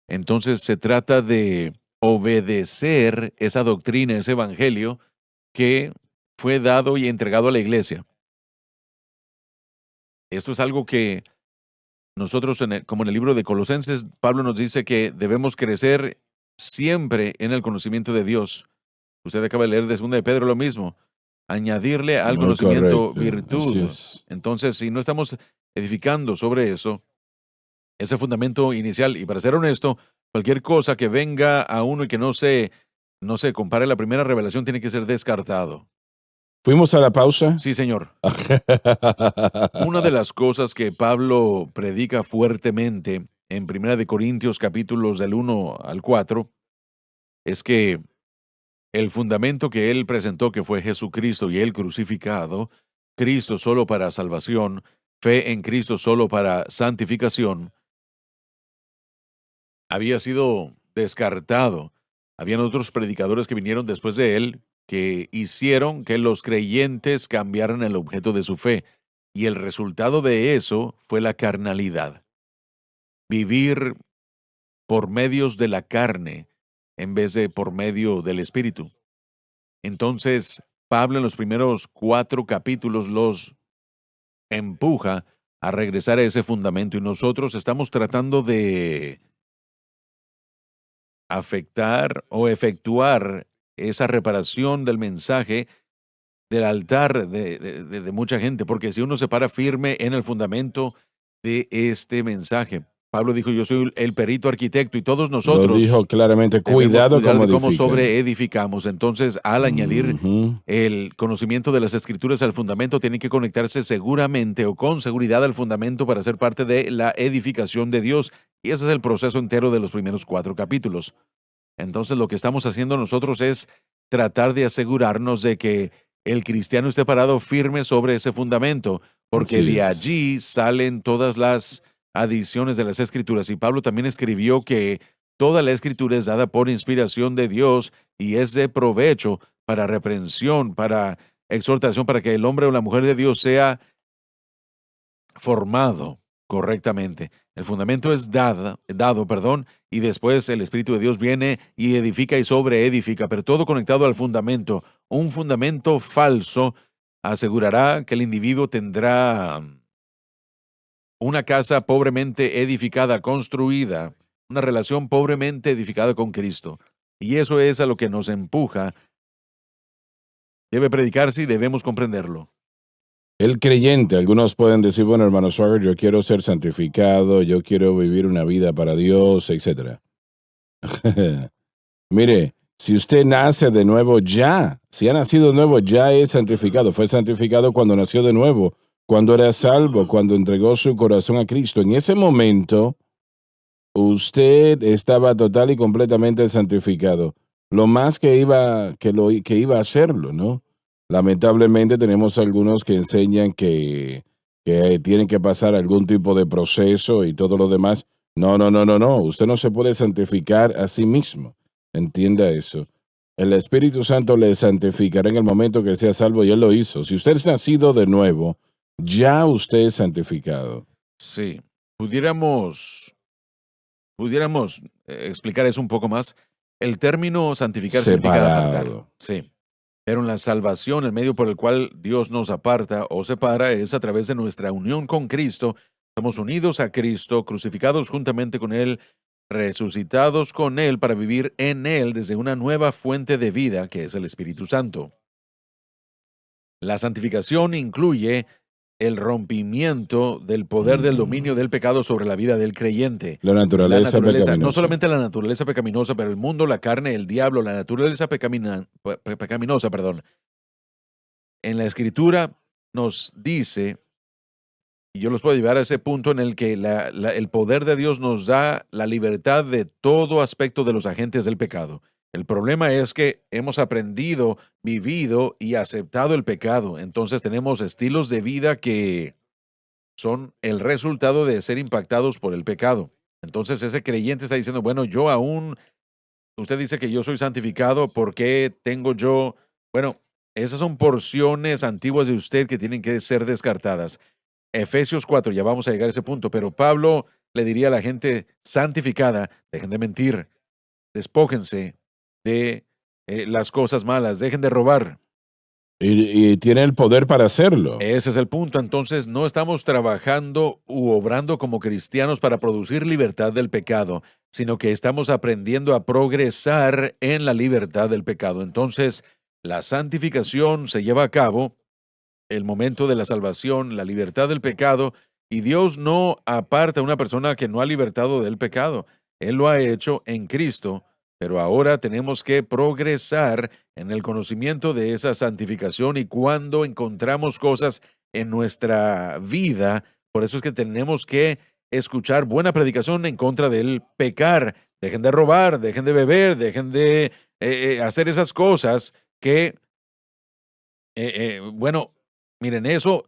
Entonces se trata de obedecer esa doctrina, ese Evangelio que fue dado y entregado a la iglesia. Esto es algo que nosotros, como en el libro de Colosenses, Pablo nos dice que debemos crecer siempre en el conocimiento de Dios. Usted acaba de leer de 2 de Pedro lo mismo. Añadirle al Muy conocimiento correcto. virtud. Así es. Entonces, si no estamos edificando sobre eso, ese fundamento inicial, y para ser honesto, cualquier cosa que venga a uno y que no se compare a la primera revelación tiene que ser descartado. ¿Fuimos a la pausa? Sí, señor. Una de las cosas que Pablo predica fuertemente en 1 de Corintios capítulos del 1 al 4 es que el fundamento que él presentó, que fue Jesucristo y él crucificado, Cristo solo para salvación, fe en Cristo solo para santificación, había sido descartado. Habían otros predicadores que vinieron después de él que hicieron que los creyentes cambiaran el objeto de su fe. Y el resultado de eso fue la carnalidad. Vivir por medios de la carne en vez de por medio del Espíritu. Entonces, Pablo en los primeros 4 capítulos los empuja a regresar a ese fundamento y nosotros estamos tratando de afectar o efectuar esa reparación del mensaje del altar de mucha gente, porque si uno se para firme en el fundamento de este mensaje, Pablo dijo, yo soy el perito arquitecto y todos Lo nosotros dijo claramente, debemos cuidado cuidar como de cómo edifican. sobreedificamos. Entonces, al añadir Ujú. el conocimiento de las escrituras al fundamento, tiene que conectarse seguramente o con seguridad al fundamento para ser parte de la edificación de Dios. Y ese es el proceso entero de los primeros 4 capítulos. Entonces, lo que estamos haciendo nosotros es tratar de asegurarnos de que el cristiano esté parado firme sobre ese fundamento, porque Así de es. allí salen todas las adiciones de las escrituras. Y Pablo también escribió que toda la escritura es dada por inspiración de Dios y es de provecho para reprensión, para exhortación, para que el hombre o la mujer de Dios sea formado correctamente. El fundamento es dado, perdón, y después el Espíritu de Dios viene y edifica y sobreedifica, pero todo conectado al fundamento. Un fundamento falso asegurará que el individuo tendrá una casa pobremente edificada, construida, una relación pobremente edificada con Cristo. Y eso es a lo que nos empuja. Debe predicarse y debemos comprenderlo. El creyente, algunos pueden decir, bueno, hermano Swagger, yo quiero ser santificado, yo quiero vivir una vida para Dios, etc. Mire, si usted nace de nuevo ya, si ha nacido de nuevo ya es santificado, fue santificado cuando nació de nuevo, cuando era salvo, cuando entregó su corazón a Cristo. En ese momento, usted estaba total y completamente santificado. Lo más que iba a hacerlo, ¿no? Lamentablemente tenemos algunos que enseñan que tienen que pasar algún tipo de proceso y todo lo demás. No, no, no, no, no. Usted no se puede santificar a sí mismo. Entienda eso. El Espíritu Santo le santificará en el momento que sea salvo y Él lo hizo. Si usted es nacido de nuevo, ya usted es santificado. Sí, pudiéramos explicar eso un poco más. El término santificar significa apartar. Separado. Sí. Pero en la salvación, el medio por el cual Dios nos aparta o separa es a través de nuestra unión con Cristo. Estamos unidos a Cristo, crucificados juntamente con Él, resucitados con Él para vivir en Él desde una nueva fuente de vida que es el Espíritu Santo. La santificación incluye el rompimiento del poder del dominio del pecado sobre la vida del creyente. La La naturaleza naturaleza, no pecaminosa. solamente la naturaleza pecaminosa, pero el mundo, la carne, el diablo, la naturaleza pecaminosa, perdón. En la Escritura nos dice, y yo los puedo llevar a ese punto en el que el poder de Dios nos da la libertad de todo aspecto de los agentes del pecado. El problema es que hemos aprendido, vivido y aceptado el pecado. Entonces tenemos estilos de vida que son el resultado de ser impactados por el pecado. Entonces ese creyente está diciendo, bueno, yo aún, usted dice que yo soy santificado, ¿por qué tengo yo? Bueno, esas son porciones antiguas de usted que tienen que ser descartadas. Efesios 4, ya vamos a llegar a ese punto, pero Pablo le diría a la gente santificada, dejen de mentir, despójense de las cosas malas, dejen de robar. Y tiene el poder para hacerlo. Ese es el punto. Entonces, no estamos trabajando u obrando como cristianos para producir libertad del pecado, sino que estamos aprendiendo a progresar en la libertad del pecado. Entonces, la santificación se lleva a cabo, el momento de la salvación, la libertad del pecado, y Dios no aparta a una persona que no ha libertado del pecado. Él lo ha hecho en Cristo, pero ahora tenemos que progresar en el conocimiento de esa santificación y cuando encontramos cosas en nuestra vida, por eso es que tenemos que escuchar buena predicación en contra del pecar. Dejen de robar, dejen de beber, dejen de hacer esas cosas que, bueno, miren, eso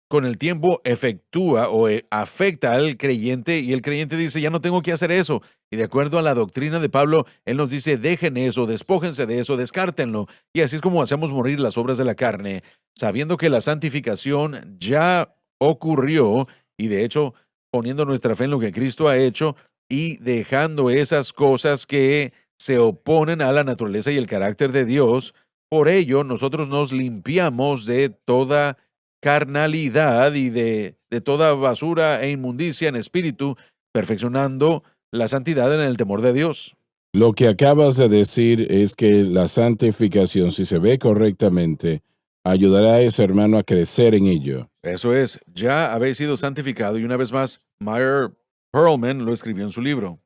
con el tiempo efectúa o afecta al creyente y el creyente dice, ya no tengo que hacer eso. Y de acuerdo a la doctrina de Pablo, él nos dice, dejen eso, despójense de eso, descártenlo. Y así es como hacemos morir las obras de la carne, sabiendo que la santificación ya ocurrió y de hecho poniendo nuestra fe en lo que Cristo ha hecho y dejando esas cosas que se oponen a la naturaleza y el carácter de Dios. Por ello, nosotros nos limpiamos de toda carnalidad y de toda basura e inmundicia en espíritu, perfeccionando la santidad en el temor de Dios. Lo que acabas de decir es que la santificación, si se ve correctamente, ayudará a ese hermano a crecer en ello. Eso es, ya habéis sido santificado, y una vez más, Meyer Pearlman lo escribió en su libro.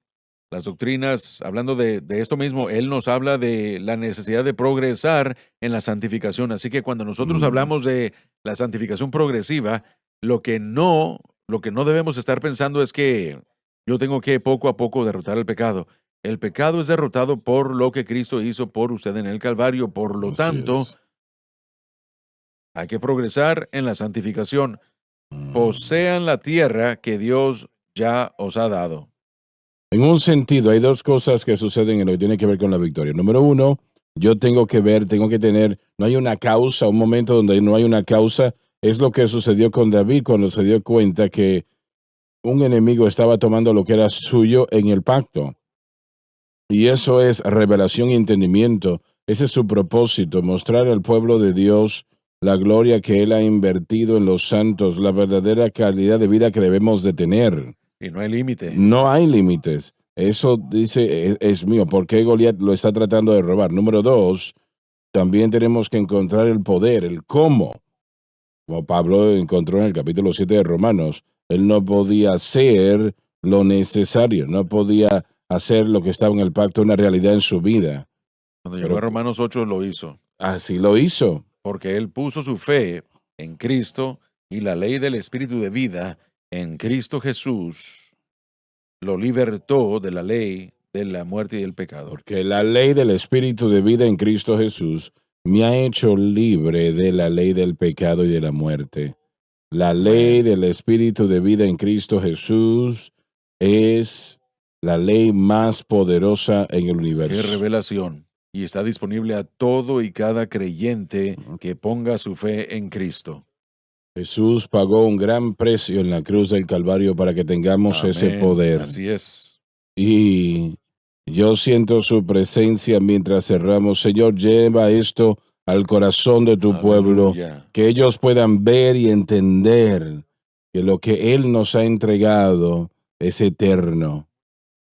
Las doctrinas, hablando de esto mismo, él nos habla de la necesidad de progresar en la santificación. Así que cuando nosotros hablamos de la santificación progresiva, lo que no debemos estar pensando es que yo tengo que poco a poco derrotar el pecado. El pecado es derrotado por lo que Cristo hizo por usted en el Calvario. Por lo Así tanto, es. hay que progresar en la santificación. Posean la tierra que Dios ya os ha dado. En un sentido, hay dos cosas que suceden en lo que tiene que ver con la victoria. Número uno, yo tengo que tener, no hay una causa, un momento donde no hay una causa. Es lo que sucedió con David cuando se dio cuenta que un enemigo estaba tomando lo que era suyo en el pacto. Y eso es revelación y entendimiento. Ese es su propósito, mostrar al pueblo de Dios la gloria que Él ha invertido en los santos, la verdadera calidad de vida que debemos de tener. Y no hay límite. No hay límites. Eso dice, es mío. ¿Por qué Goliat lo está tratando de robar? Número dos, también tenemos que encontrar el poder, el cómo. Como Pablo encontró en el capítulo 7 de Romanos, él no podía hacer lo necesario, no podía hacer lo que estaba en el pacto una realidad en su vida. Cuando llegó a Romanos 8 lo hizo, Así lo hizo. porque él puso su fe en Cristo y la ley del Espíritu de vida en Cristo Jesús lo libertó de la ley de la muerte y del pecado. Porque la ley del Espíritu de vida en Cristo Jesús me ha hecho libre de la ley del pecado y de la muerte. La ley del Espíritu de vida en Cristo Jesús es la ley más poderosa en el ¡Qué universo. revelación! Y está disponible a todo y cada creyente que ponga su fe en Cristo. Jesús pagó un gran precio en la cruz del Calvario para que tengamos ese Amén. poder. Así es. Y yo siento su presencia mientras cerramos. Señor, lleva esto al corazón de tu pueblo, Aleluya. que ellos puedan ver y entender que lo que Él nos ha entregado es eterno.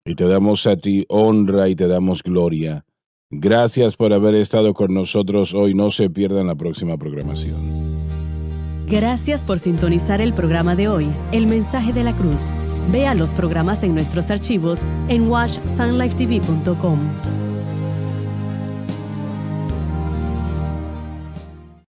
Y te damos a ti honra y te damos gloria. Gracias por haber estado con nosotros hoy. No se pierdan la próxima programación. Gracias por sintonizar el programa de hoy, El Mensaje de la Cruz. Vea los programas en nuestros archivos en watchsunlifetv.com.